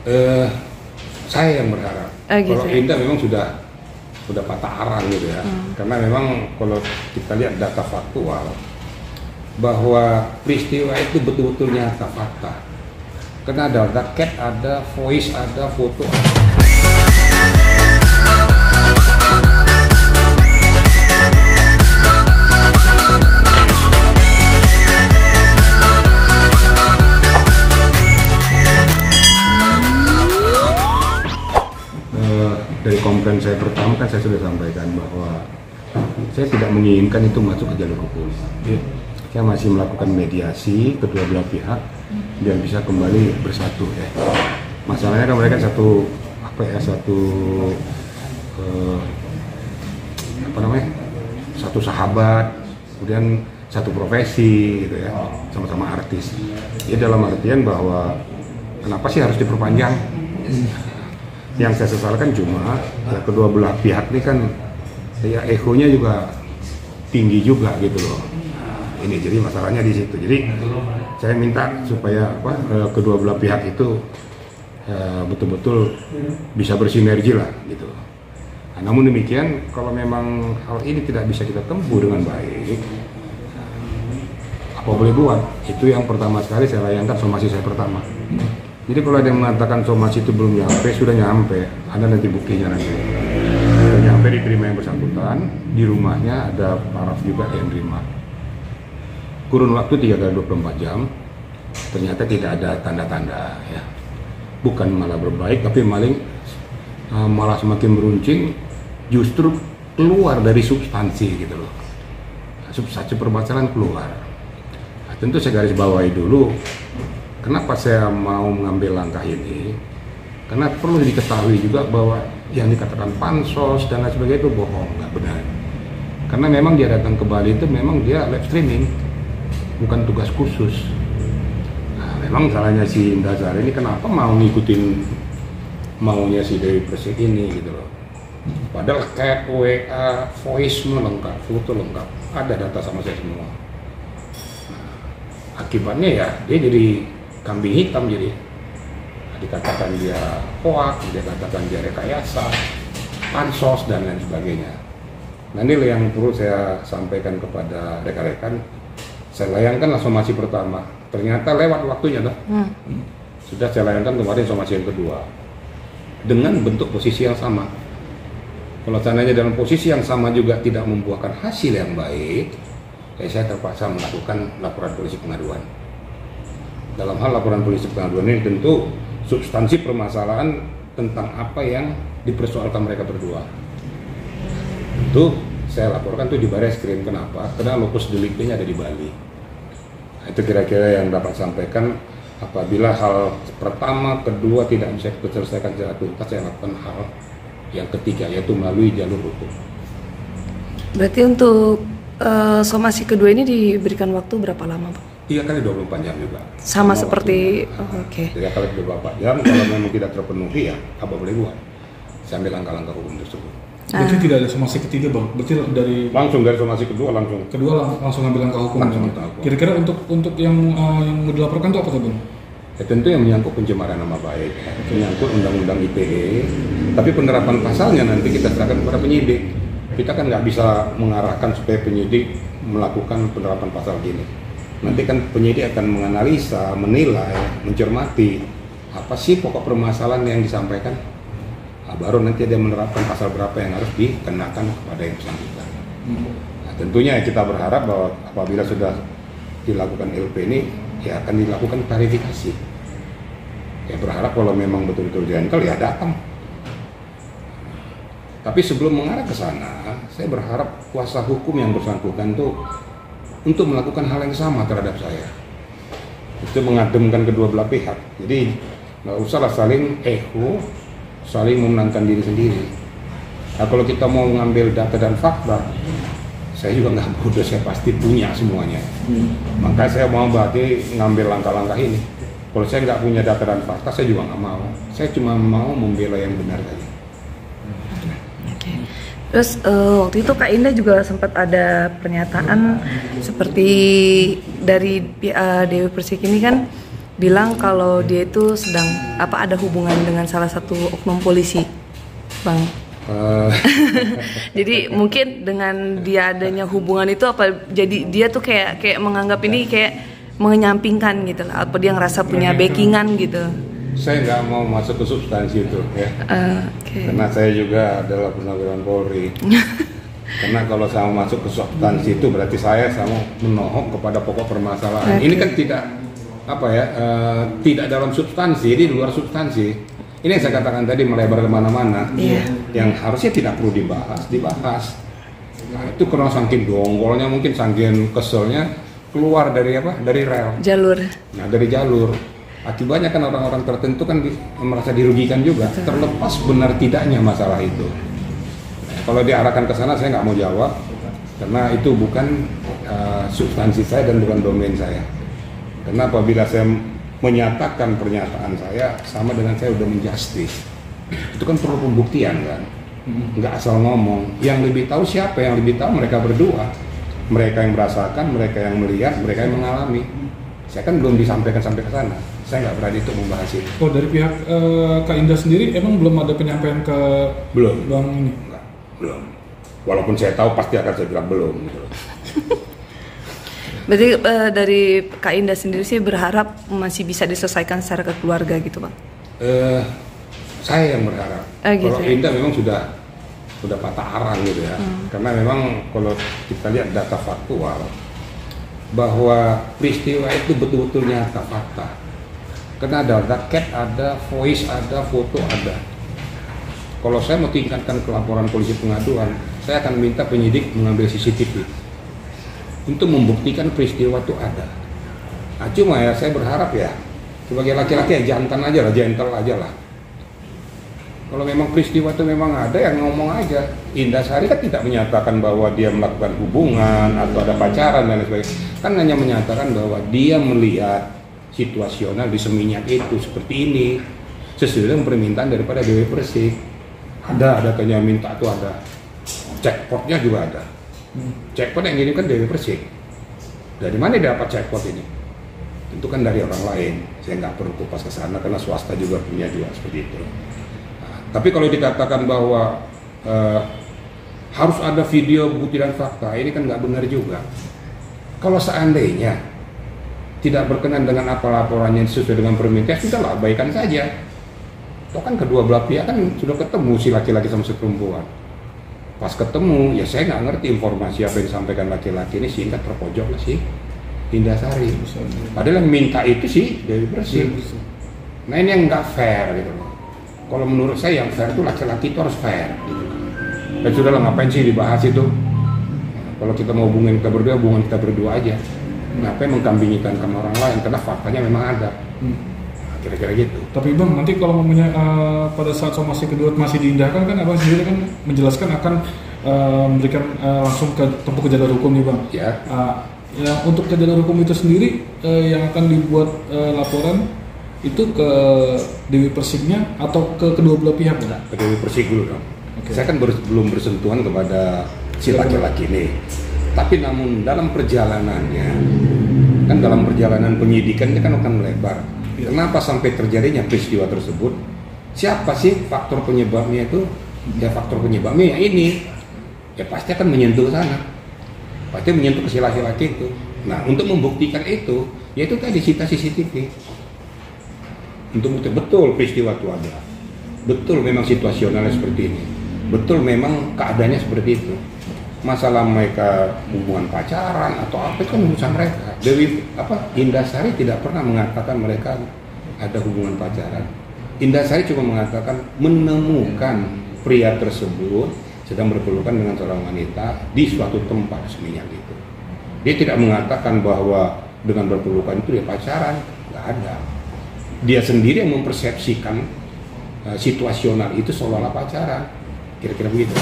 Eh, saya yang berharap. Gitu Kalau ya? Indah memang sudah patah arang gitu ya. Karena memang kalau kita lihat data faktual bahwa peristiwa itu betul-betul nyata fakta. Karena ada cat, ada voice, ada foto. Dari komplain saya pertama kan saya sudah sampaikan bahwa saya tidak menginginkan itu masuk ke jalur hukum. Saya masih melakukan mediasi kedua belah pihak biar bisa kembali bersatu ya. Masalahnya kan mereka satu satu sahabat, kemudian satu profesi gitu ya, sama-sama artis. Ya dalam artian bahwa kenapa sih harus diperpanjang? Yang saya sesalkan cuma ya, kedua belah pihak ini kan ya egonya juga tinggi juga gitu loh. Ini jadi masalahnya di situ. Jadi saya minta supaya kedua belah pihak itu betul-betul bisa bersinergi lah gitu. Nah, namun demikian kalau memang hal ini tidak bisa kita tempuh dengan baik, apa boleh buat? Itu yang pertama sekali saya layangkan somasi saya pertama. Jadi kalau ada yang mengatakan somasi itu belum nyampe, sudah nyampe, ada nanti buktinya nanti. Sudah nyampe diterima yang bersangkutan, di rumahnya ada paraf juga yang terima. Kurun waktu 3x24 jam, ternyata tidak ada tanda-tanda ya. Bukan malah berbaik, tapi malah semakin meruncing, justru keluar dari substansi gitu loh. Substansi permasalahan keluar. Nah, tentu saya garis bawahi dulu. Kenapa saya mau mengambil langkah ini? Karena perlu diketahui juga bahwa yang dikatakan pansos dan lain sebagainya itu bohong, nggak benar. Karena memang dia datang ke Bali itu memang dia live streaming, bukan tugas khusus. Nah, memang salahnya si Indah Sari ini kenapa mau ngikutin maunya si Dewi Persik ini gitu loh. Padahal chat, WA, voice lengkap, foto lengkap, ada data sama saya semua. Nah, akibatnya ya dia jadi kambing hitam, jadi dikatakan dia hoax, dia katakan dia rekayasa, pansos dan lain sebagainya. Nah ini yang perlu saya sampaikan kepada rekan-rekan. Saya layangkanlah somasi pertama, ternyata lewat waktunya dah. Sudah saya layangkan kemarin somasi yang kedua dengan bentuk posisi yang sama. Kalau seandainya dalam posisi yang sama juga tidak membuahkan hasil yang baik, saya terpaksa melakukan laporan polisi pengaduan. Dalam hal laporan polisi pengaduan ini tentu substansi permasalahan tentang apa yang dipersoalkan mereka berdua. Tentu saya laporkan tuh di Barreskrim. Kenapa? Karena lokus deliktinya ada di Bali. Nah, itu kira-kira yang dapat sampaikan. Apabila hal pertama, kedua tidak bisa diselesaikan secara tuntas, saya lakukan hal yang ketiga, yaitu melalui jalur hukum. Berarti untuk somasi kedua ini diberikan waktu berapa lama, Pak? 3x24 jam juga. Sama seperti, oke. 3x24 jam, kalau memang tidak terpenuhi ya apa boleh buat. Saya ambil langkah-langkah hukum tersebut. Berarti tidak ada somasi ketiga, Bang? Berarti langsung dari somasi kedua langsung ambil langkah hukum. Kira-kira untuk yang mau dilaporkan itu apa tuh, Bang? Ya, tentu yang menyangkut pencemaran nama baik, menyangkut undang-undang ITE, tapi penerapan pasalnya nanti kita serahkan kepada penyidik. Kita kan nggak bisa mengarahkan supaya penyidik melakukan penerapan pasal gini. Nanti kan penyidik akan menganalisa, menilai, mencermati apa sih pokok permasalahan yang disampaikan. Nah, baru nanti dia menerapkan pasal berapa yang harus dikenakan kepada yang bersangkutan. Nah, tentunya kita berharap bahwa apabila sudah dilakukan LP ini, ya akan dilakukan klarifikasi. Ya berharap kalau memang betul-betul jengkel ya datang. Tapi sebelum mengarah ke sana, saya berharap kuasa hukum yang bersangkutan tuh untuk melakukan hal yang sama terhadap saya. Itu mengademkan kedua belah pihak. Jadi nggak usahlah saling ego, saling memenangkan diri sendiri. Nah, kalau kita mau mengambil data dan fakta, saya juga nggak bodoh, saya pasti punya semuanya. Maka saya mau berarti ngambil langkah-langkah ini. Kalau saya nggak punya data dan fakta, saya juga nggak mau. Saya cuma mau membela yang benar saja. Terus waktu itu Kak Indah juga sempat ada pernyataan seperti dari Dewi Persik ini kan bilang kalau dia itu sedang ada hubungan dengan salah satu oknum polisi, Bang. Jadi mungkin dengan dia adanya hubungan itu jadi dia tuh kayak menganggap ini kayak menyampingkan gitu lah, apa dia ngerasa punya backingan gitu. Saya nggak mau masuk ke substansi itu ya, karena saya juga adalah perwira Polri. Karena kalau saya masuk ke substansi itu berarti saya sama menohok kepada pokok permasalahan. Ini kan tidak tidak dalam substansi, di luar substansi. Ini yang saya katakan tadi melebar kemana-mana, yang harusnya tidak perlu dibahas. Nah, itu karena saking dongkolnya, mungkin saking keselnya keluar dari rel. Jalur. Nah, dari jalur. Akibatnya kan orang-orang tertentu kan merasa dirugikan juga, terlepas benar tidaknya masalah itu. Kalau diarahkan ke sana saya nggak mau jawab, karena itu bukan substansi saya dan bukan domain saya. Karena apabila saya menyatakan pernyataan saya sama dengan saya udah menjustis, itu kan perlu pembuktian kan, nggak asal ngomong. Yang lebih tahu siapa? Yang lebih tahu mereka berdua, mereka yang merasakan, mereka yang melihat, mereka yang mengalami. Saya kan belum disampaikan sampai ke sana. Saya nggak berani untuk membahas itu. Oh, dari pihak Kak Indah sendiri emang belum ada penyampaian ke Bang ini? Enggak, belum. Walaupun saya tahu pasti akan saya bilang belum. Berarti dari Kak Indah sendiri sih berharap masih bisa diselesaikan secara kekeluarga gitu, Bang? Saya yang berharap. Gitu. Kalau Indah memang sudah patah arang gitu ya. Karena memang kalau kita lihat data faktual bahwa peristiwa itu betul-betul nyata fakta. Karena ada raket, ada voice, ada foto, ada. Kalau saya mau tingkatkan ke laporan polisi pengaduan, saya akan minta penyidik mengambil CCTV untuk membuktikan peristiwa itu ada. Nah, cuma ya saya berharap ya sebagai laki-laki ya jantan aja lah, gentle aja lah. Kalau memang peristiwa itu memang ada, yang ngomong aja. Indah Sari kan tidak menyatakan bahwa dia melakukan hubungan atau ada pacaran dan lain sebagainya. Kan hanya menyatakan bahwa dia melihat situasional di Seminyak itu seperti ini, sesuai dengan permintaan daripada Dewi Persik. Ada kayaknya minta tuh ada. Checkpointnya juga ada. Checkpoint yang ini kan Dewi Persik. Dari mana dia dapat checkpoint ini? Tentu kan dari orang lain. Saya nggak perlu kupas ke sana karena swasta juga punya juga seperti itu. Nah, tapi kalau dikatakan bahwa harus ada video bukti dan fakta, ini kan nggak benar juga. Kalau seandainya tidak berkenan dengan apa laporannya sesuai dengan permintaan, sudahlah abaikan saja. Toh kan kedua belah pihak kan sudah ketemu si laki-laki sama si perempuan. Pas ketemu, ya saya nggak ngerti informasi apa yang disampaikan laki-laki ini sehingga terpojok lah si Indah Sari. Padahal yang minta itu sih Dewi Persik. Nah ini yang nggak fair gitu loh. Kalau menurut saya yang fair itu laki-laki itu harus fair. Gitu. Dan sudahlah ngapain sih dibahas itu? Kalau kita mau hubungin kita berdua, hubungan kita berdua aja. Ngapain mengkambingkan sama orang lain? Karena faktanya memang ada. Kira-kira gitu. Tapi Bang, nanti kalau ngomongnya pada saat somasi kedua masih diindahkan kan Abang sendiri kan menjelaskan akan memberikan langsung ke tempuh ke jalur hukum nih Bang. Ya. Ya untuk ke jalur hukum itu sendiri yang akan dibuat laporan itu ke Dewi Persiknya atau ke kedua belah pihak Bang? Ke Dewi Persik dulu dong. Okay. Saya kan belum bersentuhan kepada si laki-laki ini. Tapi namun dalam perjalanannya, kan dalam perjalanan penyidikannya kan akan melebar. Kenapa sampai terjadinya peristiwa tersebut? Siapa sih faktor penyebabnya itu? Ya faktor penyebabnya yang ini. Ya pasti akan menyentuh sana. Pasti menyentuh ke si laki-laki itu. Nah untuk membuktikan itu, yaitu tadi cita CCTV. Untuk bukti betul peristiwa itu ada. Betul memang situasionalnya seperti ini. Betul memang keadaannya seperti itu. Masalah mereka hubungan pacaran atau apa itu kan urusan mereka. Indah Sari tidak pernah mengatakan mereka ada hubungan pacaran. Indah Sari cuma mengatakan menemukan pria tersebut sedang berpelukan dengan seorang wanita di suatu tempat Seminyak itu. Dia tidak mengatakan bahwa dengan berpelukan itu dia pacaran, nggak ada. Dia sendiri yang mempersepsikan situasional itu seolah-olah pacaran. Kira-kira begitu.